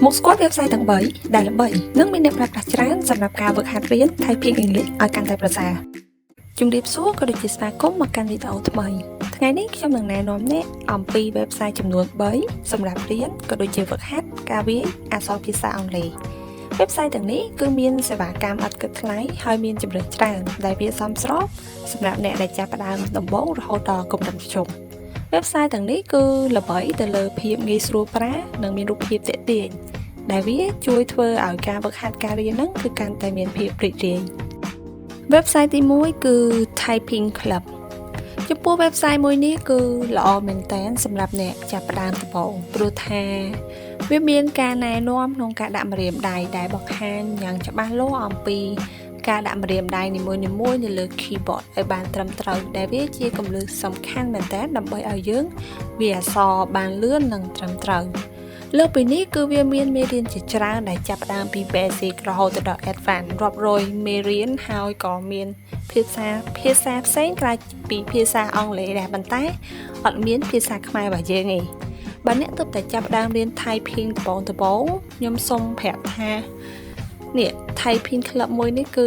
Một squad website tầng 7 ដែលល្បីនិងមានអ្នកប្រើប្រាស់ច្រើនសម្រាប់ការហ្វឹកហាត់រៀន Typing English ឲ្យកាន់តែប្រសើរជំរាបសួរក៏ដូចជាស្វាគមន៍មកកាន់វីដេអូថ្មីថ្ងៃនេះខ្ញុំនឹងណែនាំអ្នកអំពី website ចំនួន3សម្រាប់រៀនក៏ដូចជាហ្វឹកហាត់ការវាយអក្សរភាសាអង់គ្លេស website ទាំងនេះគឺមានសេវាកម្មឥតគិតថ្លៃហើយមានជម្រើសច្រើនដែលវាសមស្របសម្រាប់អ្នកដែលចាប់ផ្ដើមដំបូងរហូតដល់កម្រិតមធ្យមwebsite ទាំងនេះគឺល្បីទៅលើភាពងាយស្រួលប្រើនិងមានរូបភាពទាក់ទាញដែលវាជួយធ្វើឲ្យការហ្វឹកហាត់ការរៀនហ្នឹងគឺកាន់តែមានភាពរីករាយ website ទី1គឺ Typing Club ចំពោះ website មួយនេះគឺល្អមែនតើសម្រាប់អ្នកចាប់ផ្ដើមដំបូងព្រោះថាវាមានការណែនាំក្នុងការដាក់ម្រាមដៃដែលបង្ហាញយ៉ាងច្បាស់លាស់អំពីការដាក់ម្រាមដៃនីមួយៗនៅលើ keyboard ឲ្យបានត្រឹមត្រូវដែលវាជាគន្លឹះសំខាន់មែនតើដើម្បីឲ្យយើងវាយអក្សរបានលឿននិងត្រឹមត្រូវលើពីនេះគឺវាមានមេរៀនជាច្រើនដែលចាប់ផ្ដើមពី basic រហូតដល់ advanced រាប់រយមេរៀនហើយក៏មានភាសាផ្សេងក្រៅពីភាសាអង់គ្លេសដែរប៉ុន្តែអត់មានភាសាខ្មែររបស់យើងទេបើអ្នកទើបតែចាប់ផ្ដើមរៀន typing ដំបូងខ្ញុំសូមប្រាប់ថានេះ typing club មួយនេះគឺ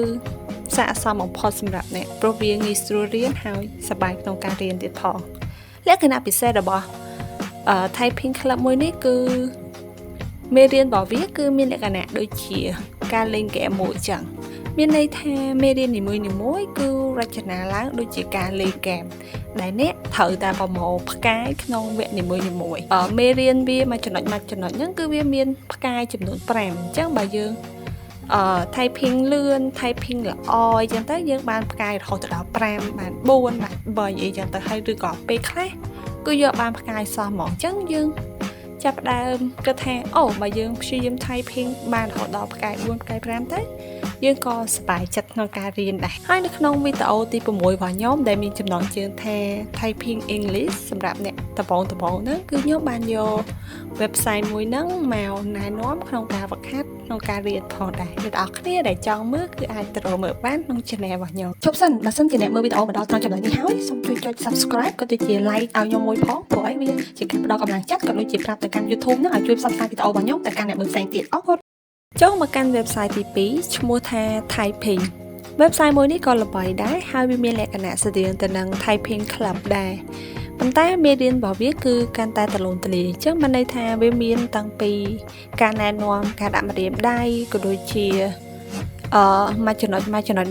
ស័ក្តិសមបំផុតសម្រាប់អ្នកព្រោះវាងាយស្រួលរៀនហើយសប្បាយក្នុងការរៀនទៀតផងលក្ខណៈពិសេសរបស់Typing Club មួយនេះគឺមេរៀនរបស់វាគឺមានលក្ខណៈដូចជាការលេងហ្គេមមួយអញ្ចឹងមានន័យថាមេរៀននីមួយៗគឺរចនាឡើងដូចជាការលេងហ្គេមដែលអ្នកត្រូវតែប្រមូលផ្កាយក្នុងវគ្គនីមួយៗមេរៀនវាមួយចំណុចហ្នឹងគឺវាមានផ្កាយចំនួន5អញ្ចឹងបើយើងtyping លឿន typing ល្អអញ្ចឹងទៅយើងបានផ្កាយរហូតដល់5បាន4បាន3អីចឹងទៅហើយឬក៏ពេលខ្លះគឺយកបានផ្កាយសោះហ្មងអញ្ចឹងយើងចាប់ផ្ដើមគិតថាអូបើយើងព្យាយាម typing បានរហូតដល់ផ្កាយ4ផ្កាយ5ទៅយើងក៏សប្បាយចិត្តក្នុងការរៀនដែរហើយនៅក្នុងវីដេអូទី6របស់ខ្ញុំដែលមានចំណងជើងថា Typing English សម្រាប់អ្នកដំបូងហ្នឹងគឺខ្ញុំបានយក website មួយហ្នឹងមកណែនាំក្នុងការហ្វឹកហាត់ក្នុងការរៀនផងដែរអ្នកនរគ្នាដែលចង់មើលគឺអាចទៅមើលបានក្នុង channel របស់ខ្ញុំជប់សិនបើសិនជាអ្នកមើលវីដេអូមកដល់ត្រង់ចំណុចនេះហើយសូមជួយចុច subscribe ក៏ដូចជា like ឲ្យខ្ញុំមួយផងព្រោះឲ្យវាជាការផ្ដល់កម្លាំងចិត្តក៏ដូចជាប្រាប់ទៅកាន់ YouTube ហ្នឹងឲ្យជួយផ្សព្វផ្សាយវីដេអូរបស់ខ្ញុំទៅកាន់អ្នកមើលផ្សេងទៀតអរគុណចូលមកកាន់ website ទី2ឈ្មោះថា Typing website មួយនេះក៏ល្បីដែរហើយវាមានលក្ខណៈស្តៀងទៅនឹង Typing Club ដែរប៉ុន្តែមេរៀនរបស់វាគឺកាន់តែទូលំទូលាយអញ្ចឹងបានន័យថាវាមានតាំងពីការណែនាំការដាក់ម្រាមដៃក៏ដូចជាមួយចំណុច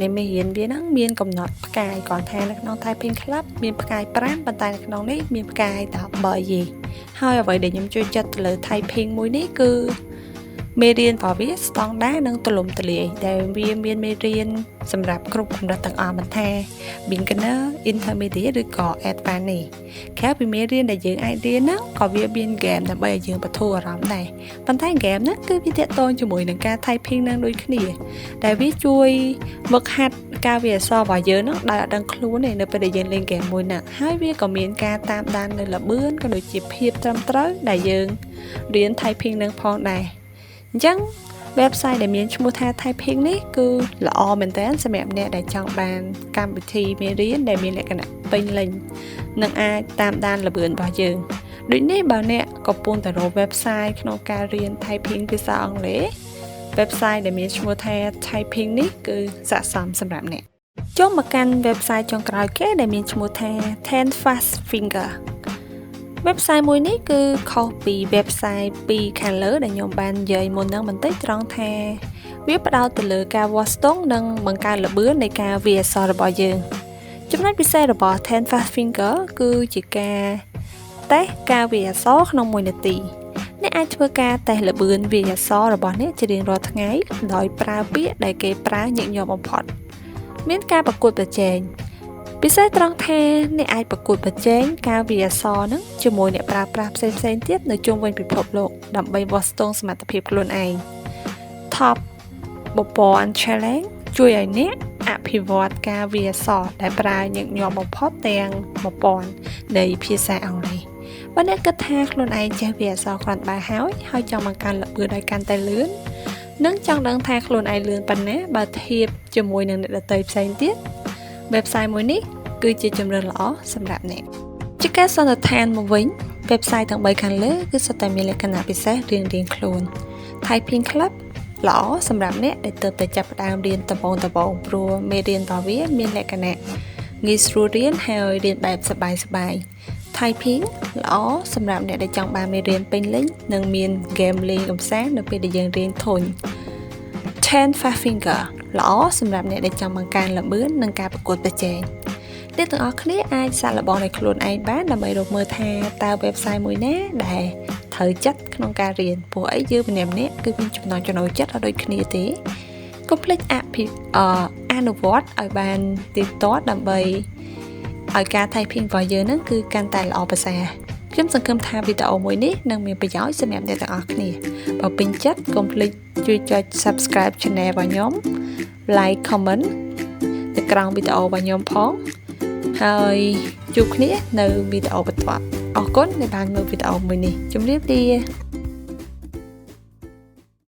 នៃមេរៀនវាហ្នឹងមានកំណត់ផ្កាយគ្រាន់ថានៅក្នុង Typing Club មានផ្កាយ5ប៉ុន្តែនៅក្នុងនេះមានផ្កាយតែ3ទេហើយអ្វីដែលខ្ញុំជួយចិត្តទៅលើ Typing មួយនេះគឺមេរៀនរបស់វាស្តង់ដារនិងទូលំទូលាយដែលវាមានមេរៀនសម្រាប់គ្រប់កម្រិតទាំងអស់មិនថា beginner intermediate ឬក៏ advanced នេះក្រៅពីមេរៀនដែលយើងអាចរៀនហ្នឹងក៏វាមាន game ដើម្បីឲ្យយើងបន្ធូរអារម្មណ៍ដែរប៉ុន្តែ game ហ្នឹងគឺវាទាក់ទងជាមួយនឹងការ typing នឹងដូចគ្នាដែលវាជួយហ្វឹកហាត់ការវាយអក្សររបស់យើងហ្នឹងដោយអត់ដឹងខ្លួនទេនៅពេលដែលយើងលេង game មួយហ្នឹងហើយវាក៏មានការតាមដាននៅល្បឿនក៏ដូចជាភាពត្រឹមត្រូវដែលយើងរៀន typing នឹងផងដែរអញ្ចឹង website ដែលមានឈ្មោះថា Typing នេះគឺល្អមែនតើសម្រាប់អ្នកដែលចង់បានកម្មវិធីមេរៀនដែលមានលក្ខណៈពេញលេញនិងអាចតាមដានល្បឿនរបស់យើងដូចនេះបើអ្នកកំពុងតែរក website ក្នុងការរៀន Typing ភាសាអង់គ្លេស website ដែលមានឈ្មោះថា Typing នេះគឺស័ក្តិសមសម្រាប់អ្នកចូលមកកាន់ website ចុងក្រោយគេដែលមានឈ្មោះថា Ten Fast Finger website មួយនេះគឺខុសពី website ពីខាងលើដែលខ្ញុំបាននិយាយមុនហ្នឹងបន្តិចត្រង់ថាវាផ្ដោតទៅលើការវាស់ស្ទង់និងបង្កើនល្បឿននៃការវាយអក្សររបស់យើងចំណុចពិសេសរបស់ Ten Fast Finger គឺជាការតេស្តការវាយអក្សរក្នុង1នាទីអ្នកអាចធ្វើការតេស្តល្បឿនវាយអក្សររបស់អ្នកជារៀងរាល់ថ្ងៃដោយប្រើពាក្យដែលគេប្រើញឹកញាប់បំផុតមានការប្រកួតប្រជែងពិសេសត្រង់ថាអ្នកអាចប្រកួតប្រជែងការវាយអក្សរហ្នឹងជាមួយអ្នកប្រើប្រាស់ផ្សេងទៀតនៅជុំវិញពិភពលោកដើម្បីវាស់ស្ទង់សមត្ថភាពខ្លួនឯង Top 1000 Challenge ជួយឲ្យអ្នកអភិវឌ្ឍការវាយអក្សរដែលប្រើញឹកញាប់បំផុតទាំង1000នៃភាសាអង់គ្លេសបើអ្នកគិតថាខ្លួនឯងចេះវាយអក្សរគ្រាន់បើហើយចង់បង្កើនល្បឿនឲ្យកាន់តែលឿននិងចង់ដឹងថាខ្លួនឯងលឿនប៉ុណ្ណាបើធៀបជាមួយនឹងអ្នកដទៃផ្សេងទៀតwebsite មួយនេះគឺជាជម្រើសល្អសម្រាប់អ្នកជាការសន្និដ្ឋានមកវិញ website ទាំង3ខាងលើគឺសុទ្ធតែមានលក្ខណៈពិសេសរៀងៗខ្លួន Typing Club ល្អសម្រាប់អ្នកដែលទើបតែចាប់ផ្ដើមរៀនដំបូងព្រោះមេរៀនរបស់វាមានលក្ខណៈងាយស្រួលរៀនហើយរៀនបែបសប្បាយៗ Typing ល្អសម្រាប់អ្នកដែលចង់បានមេរៀនពេញលេញនិងមាន game លេងកម្សាន្តនៅពេលដែលយើងរៀនធុញ 10 Fat Finger ល្អសម្រាប់អ្នកដែលចង់បង្កើនល្បឿននិងការប្រកួតប្រជែងអ្នកទាំងអស់គ្នាអាចសាកល្បងដោយខ្លួនឯងបានដើម្បីរកមើលថាតើ website មួយណាដែលត្រូវចិត្តក្នុងការរៀនព្រោះអីយើងម្នាក់ៗគឺមានចំណង់ចំណូលចិត្តអត់ដូចគ្នាទេកុំភ្លេចអនុវត្តឲ្យបានទៀងទាត់ដើម្បីឲ្យការ typing របស់យើងហ្នឹងគឺកាន់តែល្អប្រសើរខ្ញុំសង្ឃឹមថាវីដេអូមួយនេះនឹងមានប្រយោជន៍សម្រាប់អ្នកទាំងអស់គ្នាបើពេញចិត្តកុំភ្លេចជួយចុច subscribe channel របស់ខ្ញុំ like comment នៅក្រោមវីដេអូរបស់ខ្ញុំផងហើយជួបគ្នានៅវីដេអូបន្ទាប់អរគុណដែលបានមើលវីដេអូមួយនេះជម្រាបលា